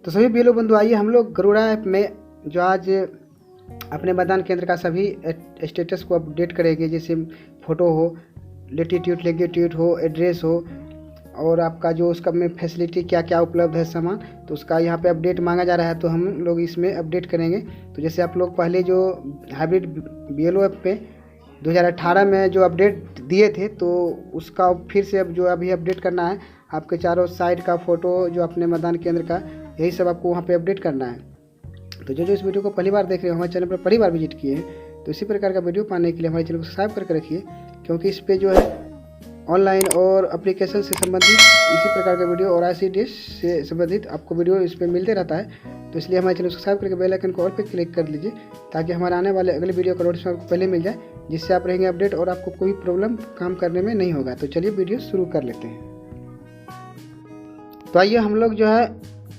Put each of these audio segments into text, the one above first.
तो सभी बीएलओ बंधु आइए हम लोग गरुड़ा ऐप में जो आज अपने मतदान केंद्र का सभी स्टेटस को अपडेट करेंगे, जैसे फ़ोटो हो, लेटीट्यूड लॉन्गिट्यूड हो, एड्रेस हो और आपका जो उसका में फैसिलिटी क्या क्या उपलब्ध है सामान, तो उसका यहाँ पे अपडेट मांगा जा रहा है। तो हम लोग इसमें अपडेट करेंगे। तो जैसे आप लोग पहले जो हाइब्रिड बीएलओ ऐप पे 2018 में जो अपडेट दिए थे, तो उसका फिर से अब जो अभी अपडेट करना है। आपके चारों साइड का फ़ोटो जो अपने मतदान केंद्र का, यही सब आपको वहाँ पे अपडेट करना है। तो जो इस वीडियो को पहली बार देख रहे हो, हमारे चैनल पर पहली बार विजिट किए हैं, तो इसी प्रकार का वीडियो पाने के लिए हमारे चैनल को सब्सक्राइब करके रखिए, क्योंकि इस पे जो है ऑनलाइन और एप्लीकेशन से संबंधित इसी प्रकार का वीडियो और ICDS से संबंधित आपको वीडियो इस पर मिलते रहता है। तो इसलिए हमारे चैनल को सब्सक्राइब करके बेल आइकन को ऑल पे क्लिक कर लीजिए, ताकि हमारे आने वाले अगले वीडियो का नोटिफिकेशन आपको पहले मिल जाए, जिससे आप रहेंगे अपडेट और आपको कोई प्रॉब्लम काम करने में नहीं होगा। तो चलिए वीडियो शुरू कर लेते हैं। तो आइए हम लोग जो है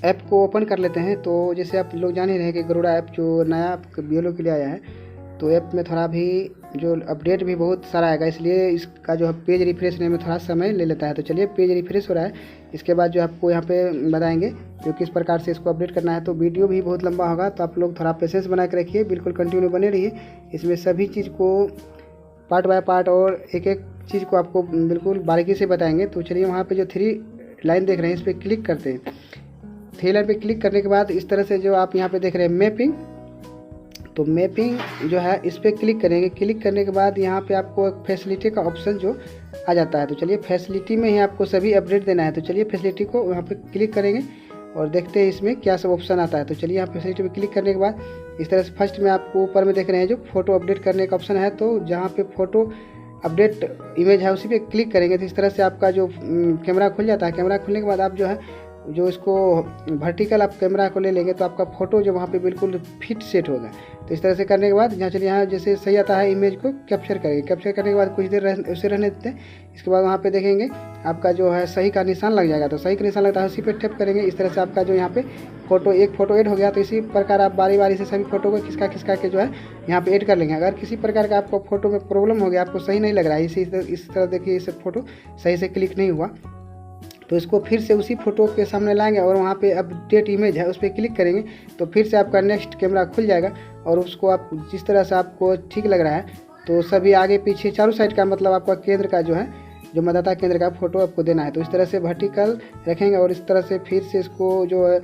ऐप को ओपन कर लेते हैं। तो जैसे आप लोग जान ही रहे हैं कि गरुड़ा ऐप जो नया बीएलओ के लिए आया है, तो ऐप में थोड़ा भी जो अपडेट भी बहुत सारा आएगा, इसलिए इसका जो है पेज रिफ्रेश होने में थोड़ा समय ले लेता है। तो चलिए पेज रिफ्रेश हो रहा है, इसके बाद जो आपको यहाँ पे बताएंगे जो किस प्रकार से इसको अपडेट करना है। तो वीडियो भी बहुत लंबा होगा, तो आप लोग थोड़ा पेशेंस बना के रखिए, बिल्कुल कंटिन्यू बने रहिए। इसमें सभी चीज़ को पार्ट बाय पार्ट और एक एक चीज़ को आपको बिल्कुल बारीकी से बताएंगे। तो चलिए वहाँ पर जो 3 लाइन देख रहे हैं, इस पर क्लिक करते हैं। 3 लाइन पे क्लिक करने के बाद इस तरह से जो आप यहाँ पे देख रहे हैं मैपिंग, तो मैपिंग जो है इस पर क्लिक करेंगे। क्लिक करने के बाद यहाँ पे आपको एक फैसिलिटी का ऑप्शन जो आ जाता है। तो चलिए फैसिलिटी में ही आपको सभी अपडेट देना है। तो चलिए फैसिलिटी को यहाँ पे क्लिक करेंगे और देखते हैं इसमें क्या सब ऑप्शन आता है। तो चलिए यहाँ फैसिलिटी में क्लिक करने के बाद इस तरह से फर्स्ट में आपको ऊपर में देख रहे हैं जो फोटो अपडेट करने का ऑप्शन है। तो जहाँ पे फोटो अपडेट इमेज है उसी पे क्लिक करेंगे, तो इस तरह से आपका जो कैमरा खुल जाता है। कैमरा खुलने के बाद आप जो है जो इसको वर्टिकल आप कैमरा को ले लेंगे, तो आपका फ़ोटो जो वहाँ पे बिल्कुल फिट सेट होगा। तो इस तरह से करने के बाद यहाँ चलिए यहाँ जैसे सही आता है, इमेज को कैप्चर करेंगे। कैप्चर करने के बाद कुछ देर उसे रहने देते हैं। इसके बाद वहाँ पे देखेंगे आपका जो है सही का निशान लग जाएगा। तो सही का निशान लगता है, उसी पे टैप करेंगे। इस तरह से आपका जो यहाँ पे एक फ़ोटो ऐड हो गया। तो इसी प्रकार आप बारी बारी से सभी फ़ोटो को खिसका के जो है यहाँ पे ऐड कर लेंगे। अगर किसी प्रकार का आपको फ़ोटो में प्रॉब्लम हो गया, आपको सही नहीं लग रहा है, इस तरह देखिए इस फ़ोटो सही से क्लिक नहीं हुआ, तो इसको फिर से उसी फ़ोटो के सामने लाएंगे और वहाँ पे अपडेट इमेज है उस पर क्लिक करेंगे। तो फिर से आपका नेक्स्ट कैमरा खुल जाएगा और उसको आप जिस तरह से आपको ठीक लग रहा है, तो सभी आगे पीछे चारों साइड का मतलब आपका केंद्र का जो है जो मतदाता केंद्र का फ़ोटो आपको देना है। तो इस तरह से वर्टिकल रखेंगे और इस तरह से फिर से इसको जो है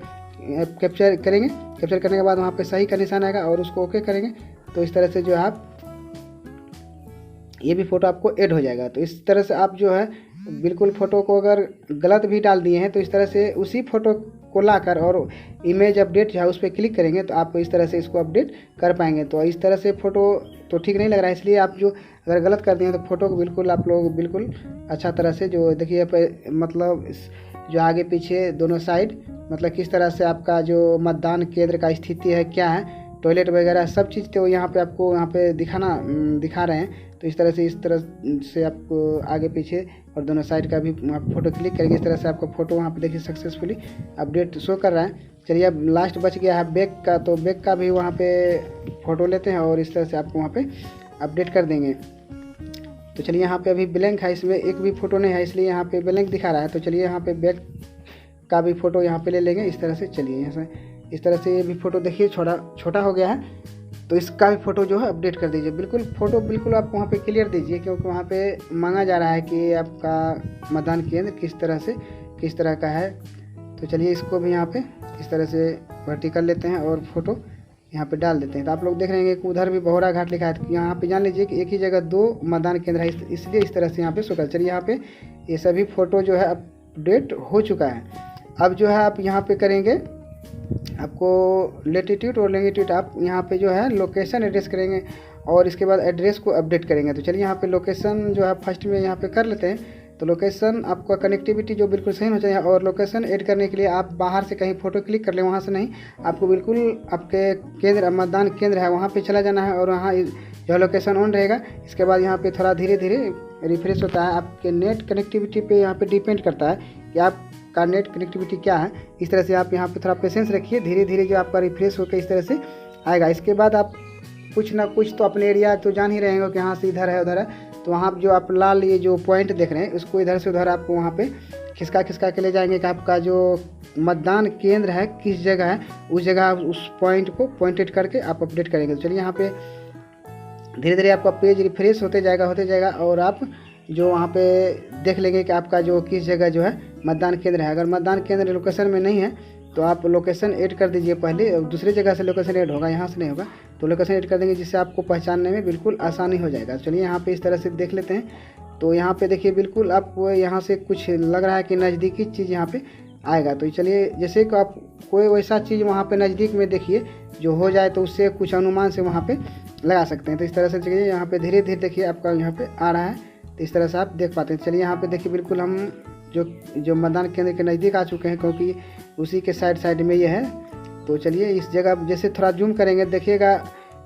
कैप्चर करेंगे। कैप्चर करने के बाद वहाँ पर सही का निशान आएगा और उसको ओके करेंगे। तो इस तरह से जो है आप ये भी फ़ोटो आपको ऐड हो जाएगा। तो इस तरह से आप जो है बिल्कुल फ़ोटो को अगर गलत भी डाल दिए हैं, तो इस तरह से उसी फ़ोटो को लाकर और इमेज अपडेट जो है उस पर क्लिक करेंगे, तो आप इस तरह से इसको अपडेट कर पाएंगे। तो इस तरह से फ़ोटो तो ठीक नहीं लग रहा है, इसलिए आप जो अगर गलत कर दिए हैं, तो फ़ोटो को बिल्कुल आप लोग बिल्कुल अच्छा तरह से जो देखिए मतलब जो आगे पीछे दोनों साइड मतलब किस तरह से आपका जो मतदान केंद्र का स्थिति है, क्या है, टॉयलेट वगैरह सब चीज़ तो यहाँ पे आपको यहाँ पे दिखा रहे हैं। तो इस तरह से आपको आगे पीछे और दोनों साइड का भी आप फ़ोटो क्लिक करेंगे। इस तरह से आपका फ़ोटो वहाँ पे देखिए सक्सेसफुली अपडेट शो कर रहा है। चलिए अब लास्ट बच गया है बैक का, तो बैक का भी वहाँ पे फ़ोटो लेते हैं और इस तरह से आपको वहाँ पे अपडेट कर देंगे। तो चलिए यहाँ पे अभी ब्लैंक है, इसमें एक भी फ़ोटो नहीं है, इसलिए यहाँ पे ब्लैंक दिखा रहा है। तो चलिए यहाँ पे बैक का भी फ़ोटो यहाँ पे ले लेंगे। इस तरह से चलिए यहाँ से इस तरह से ये भी फ़ोटो देखिए छोटा हो गया है, तो इसका भी फ़ोटो जो है अपडेट कर दीजिए। बिल्कुल फ़ोटो बिल्कुल आप वहाँ पे क्लियर दीजिए, क्योंकि वहाँ पे मांगा जा रहा है कि आपका मतदान केंद्र किस तरह का है। तो चलिए इसको भी यहाँ पे इस तरह से वर्टिकल लेते हैं और फ़ोटो यहाँ पे डाल देते हैं। तो आप लोग देख रहे हैं कि उधर भी बहोरा घाट लिखा है, तो यहाँ पे जान लीजिए कि एक ही जगह 2 मतदान केंद्र है, इसलिए इस तरह से यहाँ पे शो कर। चलिए यहाँ पे ये सभी फ़ोटो जो है अपडेट हो चुका है। अब जो है आप यहाँ पे करेंगे, आपको लेटीट्यूड और लॉन्गिट्यूड आप यहाँ पे जो है लोकेशन एड्रेस करेंगे और इसके बाद एड्रेस को अपडेट करेंगे। तो चलिए यहाँ पे लोकेशन जो है फर्स्ट में यहाँ पे कर लेते हैं। तो लोकेशन आपका कनेक्टिविटी जो बिल्कुल सही होना चाहिए, और लोकेशन ऐड करने के लिए आप बाहर से कहीं फ़ोटो क्लिक कर लें, वहाँ से नहीं, आपको बिल्कुल आपके केंद्र मतदान केंद्र है वहाँ पे चला जाना है और वहाँ जो लोकेशन ऑन रहेगा। इसके बाद यहाँ पे थोड़ा धीरे धीरे रिफ्रेश होता है, आपके नेट कनेक्टिविटी पे यहाँ पे डिपेंड करता है कि आपका नेट कनेक्टिविटी क्या है। इस तरह से आप यहाँ पे थोड़ा पेशेंस रखिए, धीरे धीरे जो आपका रिफ्रेश होकर इस तरह से आएगा। इसके बाद आप कुछ ना कुछ तो अपने एरिया तो जान ही रहेंगे कि यहाँ से इधर है उधर है, तो वहाँ जो आप लाल ये जो पॉइंट देख रहे हैं इसको इधर से उधर आप वहाँ पे खिसका खिसका के ले जाएंगे कि आपका जो मतदान केंद्र है किस जगह है, उस जगह उस पॉइंट को पॉइंटेड करके आप अपडेट करेंगे। तो चलिए यहाँ पे धीरे धीरे आपका पेज रिफ्रेश होते जाएगा और आप जो वहाँ पे देख लेंगे कि आपका जो किस जगह जो है मतदान केंद्र है। अगर मतदान केंद्र लोकेशन में नहीं है तो आप लोकेशन ऐड कर दीजिए पहले, दूसरी जगह से लोकेशन ऐड होगा, यहाँ से नहीं होगा, तो लोकेशन ऐड कर देंगे जिससे आपको पहचानने में बिल्कुल आसानी हो जाएगा। चलिए यहाँ पे इस तरह से देख लेते हैं। तो यहाँ पे देखिए बिल्कुल आपको यहाँ से कुछ लग रहा है कि नज़दीकी चीज़ यहाँ पे आएगा। तो चलिए जैसे कि आप कोई वैसा चीज़ वहाँ पे नज़दीक में देखिए जो हो जाए तो उससे कुछ अनुमान से वहाँ पे लगा सकते हैं। तो इस तरह से चलिए यहाँ पे धीरे धीरे देखिए आपका यहाँ पे आ रहा है, तो इस तरह से आप देख पाते हैं। चलिए यहाँ पे देखिए बिल्कुल हम जो मतदान केंद्र के नज़दीक आ चुके हैं क्योंकि उसी के साइड में ये है। तो चलिए इस जगह जैसे थोड़ा जूम करेंगे देखिएगा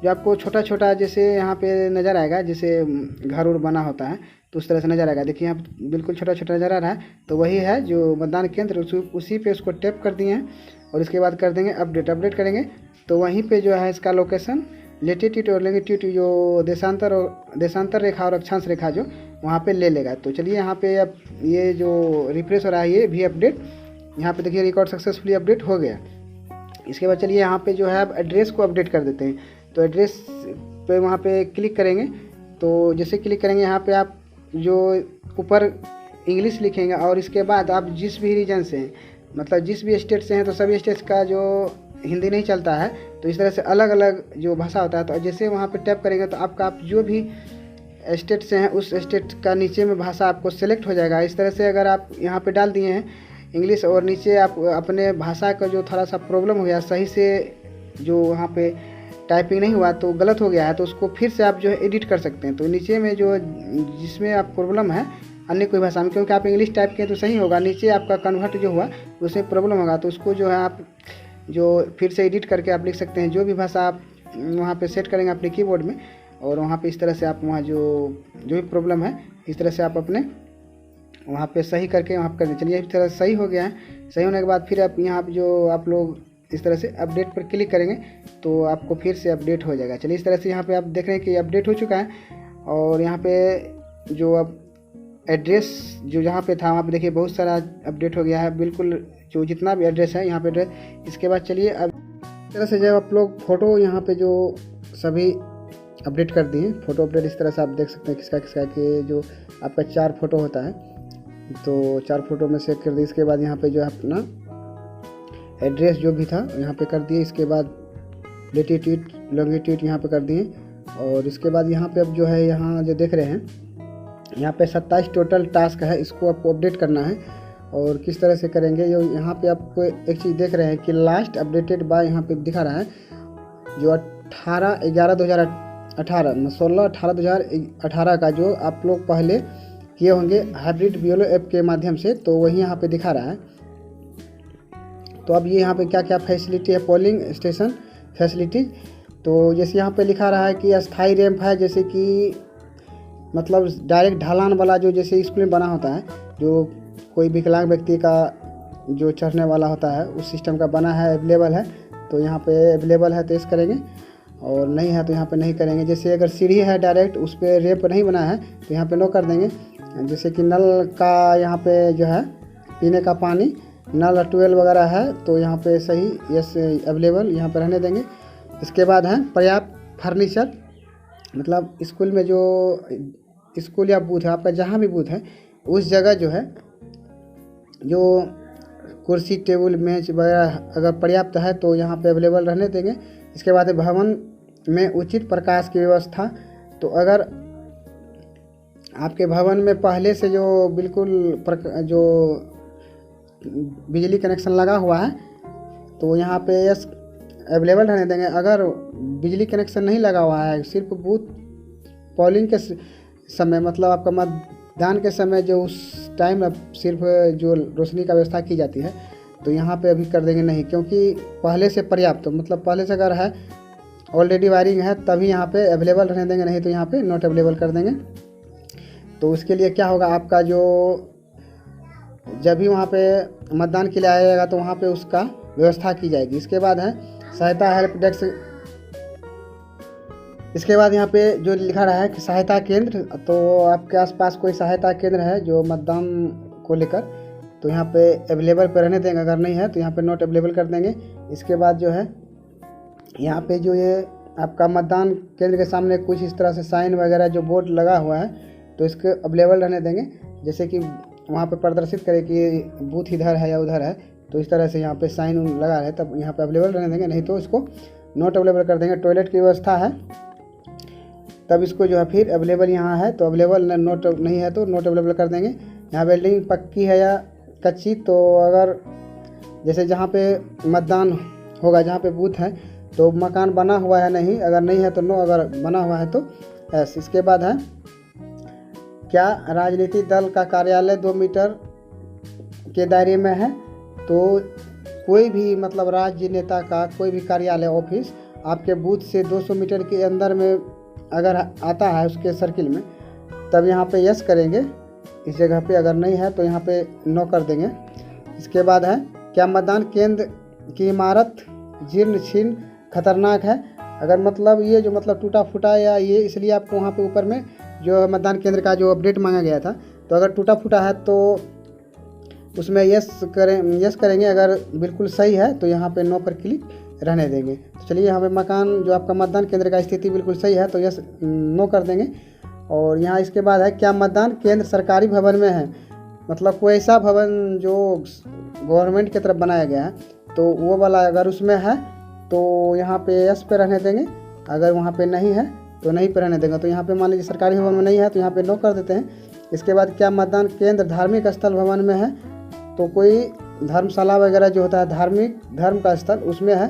जो आपको छोटा छोटा जैसे यहाँ पे नज़र आएगा, जैसे घर उर बना होता है तो उस तरह से नज़र आएगा। देखिए यहाँ बिल्कुल छोटा छोटा नज़र आ रहा है, तो वही है जो मतदान केंद्र, उसी पे उसको टैप कर दिए हैं और इसके बाद कर देंगे अपडेट करेंगे। तो वहीं पे जो है इसका लोकेशन लेटीट्यूड और लॉन्गिट्यूड जो देशांतर रेखा और अक्षांश रेखा जो वहाँ पे ले लेगा। तो चलिए यहाँ पे अब ये जो रिफ्रेश हो रहा है ये भी अपडेट, यहाँ पे देखिए रिकॉर्ड सक्सेसफुली अपडेट हो गया। इसके बाद चलिए यहाँ पे जो है अब एड्रेस को अपडेट कर देते हैं। तो एड्रेस पे वहाँ पे क्लिक करेंगे, तो जैसे क्लिक करेंगे यहाँ पे आप जो ऊपर इंग्लिश लिखेंगे और इसके बाद आप जिस भी रीजन से हैं, मतलब जिस भी स्टेट से हैं, तो सभी स्टेट्स का जो हिंदी नहीं चलता है तो इस तरह से अलग अलग जो भाषा होता है। तो जैसे वहाँ पे टैप करेंगे तो आपका आप जो भी स्टेट से हैं उस स्टेट का नीचे में भाषा आपको सेलेक्ट हो जाएगा। इस तरह से अगर आप यहाँ पे डाल दिए हैं इंग्लिश और नीचे आप अपने भाषा का जो थोड़ा सा प्रॉब्लम हो गया, सही से जो वहाँ पे टाइपिंग नहीं हुआ तो गलत हो गया है, तो उसको फिर से आप जो है एडिट कर सकते हैं। तो नीचे में जो जिसमें आप प्रॉब्लम है अन्य कोई भाषा में, क्योंकि आप इंग्लिश टाइप किए तो सही होगा, नीचे आपका कन्वर्ट जो हुआ उसमें प्रॉब्लम होगा, तो उसको जो है आप जो फिर से एडिट करके आप लिख सकते हैं। जो भी भाषा आप वहाँ पे सेट करेंगे अपने कीबोर्ड में और वहाँ पे इस तरह से आप वहाँ जो भी प्रॉब्लम है इस तरह से आप अपने वहाँ पे सही करके वहाँ कर दें। चलिए इस तरह सही हो गया है। सही होने के बाद फिर आप यहाँ पे जो आप लोग इस तरह से अपडेट पर क्लिक करेंगे तो आपको फिर से अपडेट हो जाएगा। चलिए इस तरह से यहाँ पे आप देख रहे हैं कि अपडेट हो चुका है और यहाँ पे जो अब एड्रेस जो जहाँ पे था वहाँ पे देखिए बहुत सारा अपडेट हो गया है, बिल्कुल जो जितना भी एड्रेस है यहाँ पे एड्रेस। इसके बाद चलिए अब इस तरह से जब आप लोग फ़ोटो यहाँ पे जो सभी अपडेट कर दिए फ़ोटो अपडेट, इस तरह से आप देख सकते हैं किसका किसका के जो आपका 4 फोटो होता है तो 4 फोटो में सेट कर दिए। इसके बाद यहाँ पे जो है अपना एड्रेस जो भी था यहाँ पे कर दिए। इसके बाद लेटीट्यूड लॉन्गिट्यूड यहाँ पे कर दिए और इसके बाद यहाँ पे अब जो है यहाँ जो देख रहे हैं यहाँ पे 27 टोटल टास्क है, इसको आपको अपडेट करना है। और किस तरह से करेंगे जो यहाँ पे आपको एक चीज़ देख रहे हैं कि लास्ट अपडेटेड बाय यहाँ पे दिखा रहा है जो 16/11/2018 का जो आप लोग पहले किए होंगे हाइब्रिड बीएलओ ऐप के माध्यम से, तो वही यहाँ पे दिखा रहा है। तो अब ये यहाँ पे क्या क्या फैसिलिटी है, पोलिंग स्टेशन फैसिलिटीज़, तो जैसे यहाँ पे लिखा रहा है कि अस्थाई रैंप है, जैसे कि मतलब डायरेक्ट ढलान वाला जो जैसे स्कूल में बना होता है, जो कोई विकलांग व्यक्ति का जो चढ़ने वाला होता है उस सिस्टम का बना है, अवेलेबल है। तो यहाँ पे अवेलेबल है तो इस करेंगे और नहीं है तो यहाँ पे नहीं करेंगे। जैसे अगर सीढ़ी है डायरेक्ट उस पर रैंप नहीं बना है तो यहाँ पे नो कर देंगे। जैसे कि नल का यहाँ पे जो है पीने का पानी नल ट्वेल वगैरह है तो यहाँ पे सही यस अवेलेबल यहाँ पे रहने देंगे। इसके बाद है पर्याप्त फर्नीचर, मतलब स्कूल में जो स्कूल या बूथ है आपका जहाँ भी बूथ है उस जगह जो है जो कुर्सी टेबल मेज वगैरह अगर पर्याप्त है तो यहाँ पे अवेलेबल रहने देंगे। इसके बाद भवन में उचित प्रकाश की व्यवस्था, तो अगर आपके भवन में पहले से जो बिल्कुल जो बिजली कनेक्शन लगा हुआ है तो यहाँ पे यस अवेलेबल रहने देंगे। अगर बिजली कनेक्शन नहीं लगा हुआ है, सिर्फ बूथ पोलिंग के समय मतलब आपका मतदान के समय जो उस टाइम सिर्फ जो रोशनी का व्यवस्था की जाती है तो यहाँ पे अभी कर देंगे नहीं, क्योंकि पहले से पर्याप्त तो मतलब पहले से अगर है ऑलरेडी वायरिंग है तभी यहाँ पे अवेलेबल रहने देंगे, नहीं तो यहाँ पे नॉट अवेलेबल कर देंगे। तो उसके लिए क्या होगा, आपका जो जब भी वहाँ पे मतदान के लिए आएगा तो वहाँ पे उसका व्यवस्था की जाएगी। इसके बाद है सहायता हेल्प डेस्क, इसके बाद यहाँ पे जो लिखा रहा है कि सहायता केंद्र, तो आपके आसपास कोई सहायता केंद्र है जो मतदान को लेकर, तो यहाँ पे अवेलेबल पे रहने देंगे, अगर नहीं है तो यहाँ पे नॉट अवेलेबल कर देंगे। इसके बाद जो है यहाँ पे जो ये आपका मतदान केंद्र के सामने कुछ इस तरह से साइन वगैरह जो बोर्ड लगा हुआ है तो इसके अवेलेबल रहने देंगे, जैसे कि वहाँ पे प्रदर्शित करे कि बूथ इधर है या उधर है, तो इस तरह से यहाँ पे साइन लगा है तब यहाँ पे अवेलेबल रहने देंगे, नहीं तो इसको नॉट अवेलेबल कर देंगे। टॉयलेट की व्यवस्था है तब इसको जो है फिर अवेलेबल यहाँ है तो अवेलेबल, नोट नहीं है तो नोट अवेलेबल कर देंगे। यहाँ बिल्डिंग पक्की है या कच्ची, तो अगर जैसे जहाँ पे मतदान होगा, जहाँ पे बूथ है तो मकान बना हुआ है नहीं, अगर नहीं है तो नो, अगर बना हुआ है तो एस। इसके बाद है क्या राजनीतिक दल का कार्यालय 2 मीटर के दायरे में है, तो कोई भी मतलब राज्य नेता का कोई भी कार्यालय ऑफिस आपके बूथ से 200 मीटर के अंदर में अगर आता है उसके सर्किल में, तब यहाँ पे यस करेंगे इस जगह पे, अगर नहीं है तो यहाँ पे नो कर देंगे। इसके बाद है क्या मतदान केंद्र की इमारत जीर्ण शीर्ण खतरनाक है, अगर मतलब ये जो मतलब टूटा फूटा या ये, इसलिए आपको वहाँ पे ऊपर में जो मतदान केंद्र का जो अपडेट मांगा गया था, तो अगर टूटा फूटा है तो उसमें यस करेंगे, अगर बिल्कुल सही है तो यहाँ पे नो पर क्लिक रहने देंगे। तो चलिए यहाँ पे मकान जो आपका मतदान केंद्र का स्थिति बिल्कुल सही है तो यस नो कर देंगे। और यहाँ इसके बाद है क्या मतदान केंद्र सरकारी भवन में है, मतलब कोई ऐसा भवन जो गवर्नमेंट की तरफ बनाया गया है तो वो वाला अगर उसमें है तो यहाँ पे यस पे रहने देंगे, अगर वहाँ पे नहीं है तो नहीं पे रहने देंगे। तो यहाँ पे मान लीजिए सरकारी भवन में नहीं है तो यहाँ पे नो कर देते हैं। इसके बाद क्या मतदान केंद्र धार्मिक स्थल भवन में है, तो कोई धर्मशाला वगैरह जो होता है धार्मिक धर्म का स्थल उसमें है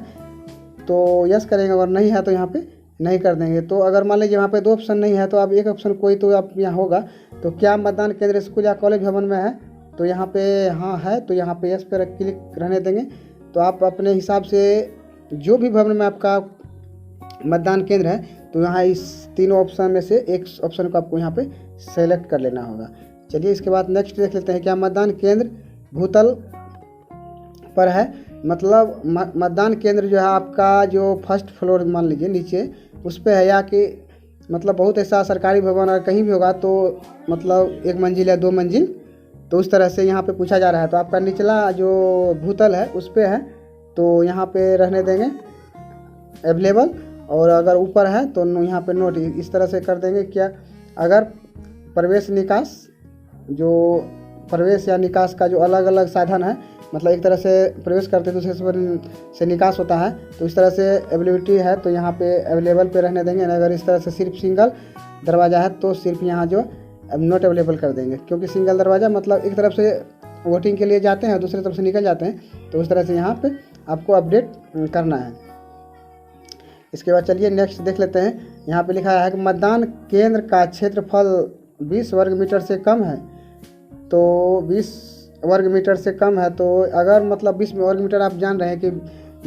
तो यस करेंगे, अगर नहीं है तो यहाँ पे नहीं कर देंगे। तो अगर मान लीजिए वहाँ पे 2 ऑप्शन नहीं है तो आप एक ऑप्शन कोई तो आप यहाँ होगा, तो क्या मतदान केंद्र स्कूल या कॉलेज भवन में है, तो यहाँ पे हाँ है तो यहाँ पे यस पे क्लिक रहने देंगे। तो आप अपने हिसाब से जो भी भवन में आपका मतदान केंद्र है तो यहाँ इस तीनों ऑप्शन में से एक ऑप्शन को आपको यहाँ पे सेलेक्ट कर लेना होगा। चलिए इसके बाद नेक्स्ट देख लेते हैं क्या मतदान केंद्र भूतल पर है, मतलब मतदान केंद्र जो है आपका जो फर्स्ट फ्लोर मान लीजिए नीचे उस पर है, या कि मतलब बहुत ऐसा सरकारी भवन अगर कहीं भी होगा तो मतलब 1 मंजिल या 2 मंजिल, तो उस तरह से यहाँ पे पूछा जा रहा है। तो आपका निचला जो भूतल है उस पर है तो यहाँ पे रहने देंगे अवेलेबल, और अगर ऊपर है तो यहाँ पे नोट इस तरह से कर देंगे। क्या अगर प्रवेश निकास, जो प्रवेश या निकास का जो अलग अलग साधन है, मतलब एक तरह से प्रवेश करते हैं दूसरे से निकास होता है, तो इस तरह से अवेलेबिलिटी है तो यहाँ पे अवेलेबल पे रहने देंगे। अगर इस तरह से सिर्फ सिंगल दरवाज़ा है तो सिर्फ यहाँ जो नॉट अवेलेबल कर देंगे, क्योंकि सिंगल दरवाज़ा मतलब एक तरफ से वोटिंग के लिए जाते हैं दूसरी तरफ से निकल जाते हैं, तो उस तरह से यहाँ पे आपको अपडेट करना है। इसके बाद चलिए नेक्स्ट देख लेते हैं। यहाँ पे लिखा है कि मतदान केंद्र का क्षेत्रफल 20 वर्ग मीटर से कम है, तो 20 वर्ग मीटर से कम है, तो अगर मतलब 20 वर्ग मीटर आप जान रहे हैं कि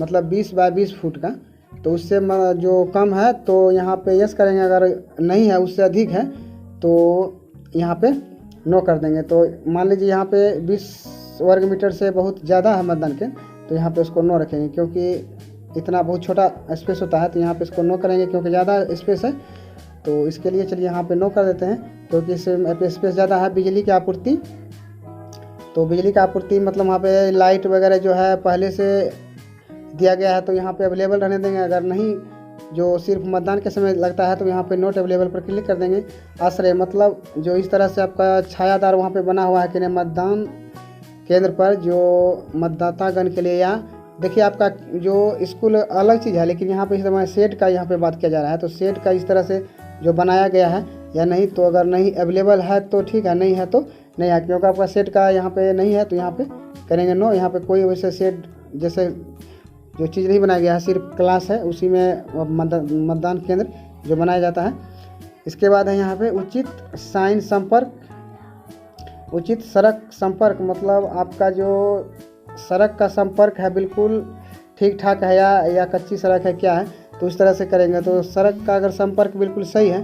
मतलब 20 बाय 20 फुट का, तो उससे जो कम है तो यहाँ पे यस करेंगे, अगर नहीं है उससे अधिक है तो यहाँ पे नो कर देंगे। तो मान लीजिए यहाँ पे 20 वर्ग मीटर से बहुत ज़्यादा है मतदान के, तो यहाँ पे उसको नो रखेंगे, क्योंकि इतना बहुत छोटा स्पेस होता है तो यहाँ पे इसको नो करेंगे क्योंकि ज़्यादा स्पेस है, तो इसके लिए चलिए यहाँ पे नो कर देते हैं, क्योंकि इसमें स्पेस ज़्यादा है। बिजली की आपूर्ति, तो बिजली की आपूर्ति मतलब वहाँ पे लाइट वगैरह जो है पहले से दिया गया है तो यहाँ पे अवेलेबल रहने देंगे, अगर नहीं जो सिर्फ मतदान के समय लगता है तो यहाँ पे नोट अवेलेबल पर क्लिक कर देंगे। आश्रय मतलब जो इस तरह से आपका छायादार वहाँ पे बना हुआ है कि मतदान केंद्र पर जो मतदातागण के लिए, या देखिए आपका जो स्कूल अलग चीज़ है, लेकिन यहाँ पे इस समय शेड का यहाँ पे बात किया जा रहा है, तो शेड का इस तरह से जो बनाया गया है या नहीं, तो अगर नहीं अवेलेबल है तो ठीक है, नहीं है तो नहीं है, क्योंकि आपका शेड का यहाँ पे नहीं है तो यहाँ पे करेंगे नो। यहाँ पे कोई वैसे शेड जैसे जो चीज़ नहीं बनाया गया है, सिर्फ क्लास है उसी में मतदान केंद्र जो बनाया जाता है। इसके बाद है यहाँ पे उचित साइन संपर्क, उचित सड़क संपर्क, मतलब आपका जो सड़क का संपर्क है बिल्कुल ठीक ठाक है या कच्ची सड़क है क्या है, तो उस तरह से करेंगे। तो सड़क का अगर संपर्क बिल्कुल सही है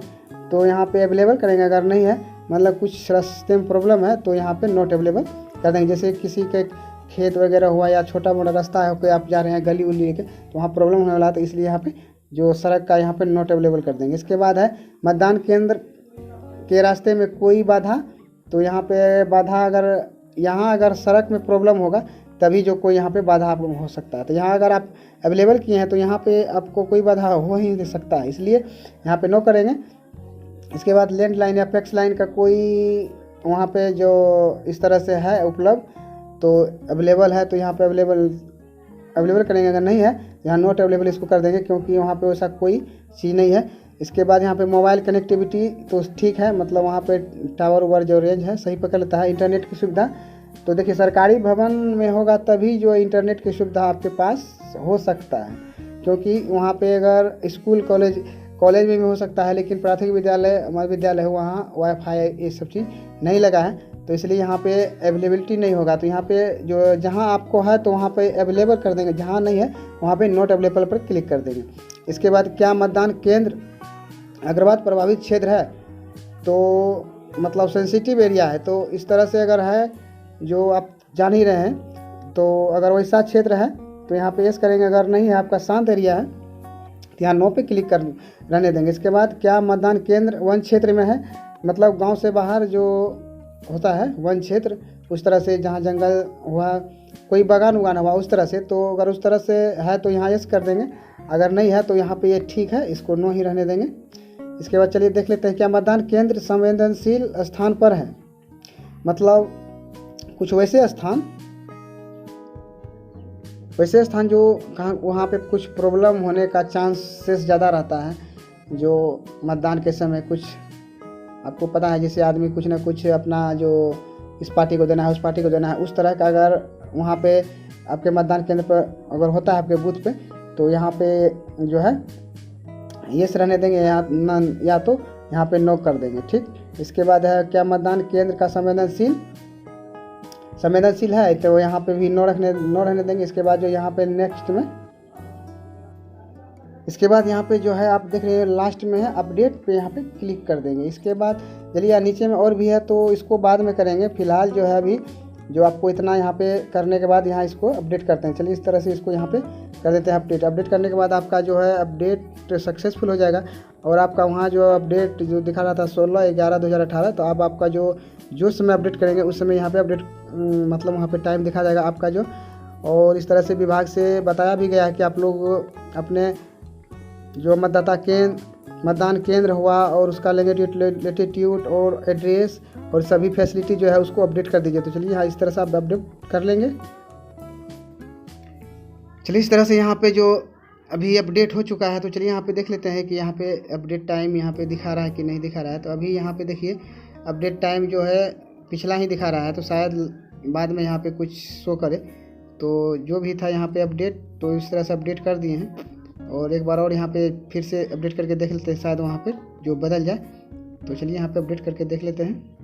तो यहाँ पे अवेलेबल करेंगे, अगर नहीं है मतलब कुछ रास्ते में प्रॉब्लम है तो यहाँ पे नॉट अवेलेबल कर देंगे। जैसे किसी के खेत वगैरह हुआ या छोटा मोटा रास्ता है, कोई आप जा रहे हैं गली उली लेके, तो वहाँ प्रॉब्लम होने वाला है, तो इसलिए यहाँ पे जो सड़क का यहाँ पे नॉट अवेलेबल कर देंगे। इसके बाद है मतदान केंद्र के रास्ते में कोई बाधा, तो यहाँ पे बाधा अगर सड़क में प्रॉब्लम होगा तभी जो कोई यहाँ पे बाधा आपको हो सकता है। तो यहाँ अगर आप अवेलेबल किए हैं तो यहाँ पे आपको कोई बाधा हो ही नहीं सकता है, इसलिए यहाँ पे नो करेंगे। इसके बाद लैंडलाइन या फैक्स लाइन का कोई वहाँ पे जो इस तरह से है उपलब्ध तो अवेलेबल है, तो यहाँ पे अवेलेबल करेंगे। अगर नहीं है यहाँ नॉट अवेलेबल इसको कर देंगे, क्योंकि वहाँ पे वैसा कोई चीज़ नहीं है। इसके बाद यहाँ पे मोबाइल कनेक्टिविटी तो ठीक है, मतलब वहाँ पे टावर वावर जो रेंज है सही पकड़ लेता है। इंटरनेट की सुविधा तो देखिए सरकारी भवन में होगा तभी जो इंटरनेट की सुविधा आपके पास हो सकता है, क्योंकि वहाँ पे अगर स्कूल कॉलेज में भी हो सकता है, लेकिन प्राथमिक विद्यालय मध्य विद्यालय है वहाँ वाईफाई ये सब चीज़ नहीं लगा है, तो इसलिए यहाँ पे अवेलेबिलिटी नहीं होगा। तो यहाँ पे जो जहाँ आपको है तो वहाँ पे अवेलेबल कर देंगे, जहाँ नहीं है वहाँ पे नॉट अवेलेबल पर क्लिक कर देंगे। इसके बाद क्या मतदान केंद्र उग्रवाद प्रभावित क्षेत्र है, तो मतलब सेंसिटिव एरिया है, तो इस तरह से अगर है जो आप जान ही रहे हैं, तो अगर वैसा क्षेत्र है तो यहाँ पे यस करेंगे। अगर नहीं है आपका शांत एरिया है तो यहाँ नो पे क्लिक कर रहने देंगे। इसके बाद क्या मतदान केंद्र वन क्षेत्र में है, मतलब गांव से बाहर जो होता है वन क्षेत्र, उस तरह से जहाँ जंगल हुआ कोई बागान उगान हुआ उस तरह से, तो अगर उस तरह से है तो यहाँ यस कर देंगे। अगर नहीं है तो यहाँ पे ये ठीक है, इसको नो ही रहने देंगे। इसके बाद चलिए देख लेते हैं क्या मतदान केंद्र संवेदनशील स्थान पर है, मतलब कुछ वैसे स्थान जो वहाँ पे कुछ प्रॉब्लम होने का चांसेस ज़्यादा रहता है, जो मतदान के समय कुछ आपको पता है जैसे आदमी कुछ ना कुछ अपना जो इस पार्टी को देना है उस पार्टी को देना है, उस तरह का अगर वहाँ पे आपके मतदान केंद्र पर अगर होता है आपके बूथ पे, तो यहाँ पे जो है यस रहने देंगे या तो यहाँ पे नो कर देंगे। ठीक, इसके बाद है क्या मतदान केंद्र का संवेदनशील है, तो यहाँ पे भी नो रहने देंगे। इसके बाद जो यहाँ पे नेक्स्ट में इसके बाद यहाँ पे जो है आप देख रहे हैं लास्ट में है अपडेट पे यहाँ पे क्लिक कर देंगे। इसके बाद चलिए नीचे में और भी है तो इसको बाद में करेंगे, फिलहाल जो है अभी जो आपको इतना यहाँ पे करने के बाद यहाँ इसको अपडेट करते हैं। चलिए इस तरह से इसको यहाँ पे कर देते हैं अपडेट करने के बाद आपका जो है अपडेट सक्सेसफुल हो जाएगा, और आपका वहाँ जो अपडेट जो दिखा रहा था 16/11/2018, तो अब आपका जो समय अपडेट करेंगे उस समय यहाँ पे अपडेट मतलब वहाँ पे टाइम दिखा जाएगा आपका जो। और इस तरह से विभाग से बताया भी गया है कि आप लोग अपने जो मतदान केंद्र हुआ और उसका लैटिट्यूड और एड्रेस और सभी फैसिलिटी जो है उसको अपडेट कर दीजिए। तो चलिए यहाँ इस तरह से आप अपडेट कर लेंगे। चलिए इस तरह से यहाँ पे जो अभी अपडेट हो चुका है, तो चलिए यहाँ पे देख लेते हैं कि यहाँ पे अपडेट टाइम यहाँ पे दिखा रहा है कि नहीं दिखा रहा है। तो अभी यहाँ पे देखिए अपडेट टाइम जो है पिछला ही दिखा रहा है, तो शायद बाद में यहाँ पे कुछ शो करे। तो जो भी था यहाँ पे अपडेट तो इस तरह से अपडेट कर दिए हैं, और एक बार और यहाँ पे फिर से अपडेट करके देख लेते हैं, शायद वहाँ पे जो बदल जाए। तो चलिए यहाँ पे अपडेट करके देख लेते हैं।